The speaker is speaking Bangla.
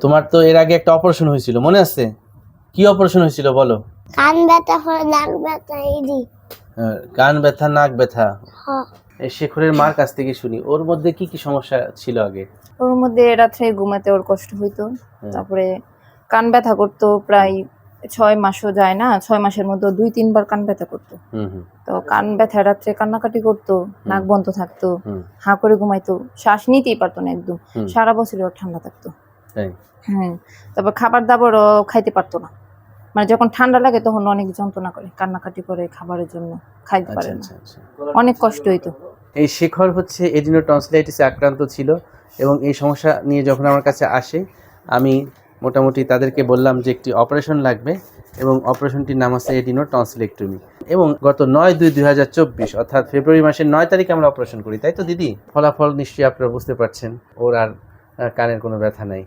তোমার তো এর আগে একটা অপারেশন হয়েছিল, মনে আছে? কি অপারেশন হয়েছিল বলো? কান ব্যথা হয়, নাক ব্যথা, এডি। কান ব্যথা, নাক ব্যথা। হ্যাঁ। এই শেখরের মার কাছ থেকে শুনি, ওর মধ্যে কি কি সমস্যা ছিল আগে? ওর মধ্যে রাত্রে ঘুমাতে ওর কষ্ট হইতো, তারপরে কান ব্যথা করতো, প্রায় 6 মাসও যায় না, 6 মাসের মধ্যে 2-3 বার কান ব্যথা করতো। তো কান ব্যথা রাত্রে কান্নাকাটি করতো, নাক বন্ধ থাকতো, হাঁ করে ঘুমাইতো, শ্বাস নিতেই পারতো না একদম, সারা বছর ওর ঠান্ডা থাকতো। হ্যাঁ, তারপর খাবার দাবারও খাইতে পারতো না, মানে যখন ঠান্ডা লাগে তখন অনেক যন্ত্রণা করে, কান্নাকাটি করে, খাবারের জন্য খাইতে পারে না, অনেক কষ্ট হইতো। এই শেখর হচ্ছে এডিনোটনসিলাইটিসে আক্রান্ত ছিল এবং এই সমস্যা নিয়ে যখন আমার কাছে আসে আমি মোটামুটি তাদেরকে বললাম যে একটি অপারেশন লাগবে এবং অপারেশনটির নাম হচ্ছে এডিনোটনসিলেক্টমি। এবং গত 9/2/2024 অর্থাৎ ফেব্রুয়ারি মাসের 9 তারিখে আমরা অপারেশন করি, তাই তো দিদি? ফলাফল নিশ্চয়ই আপনারা বুঝতে পারছেন, ওর আর কানের কোনো ব্যথা নাই।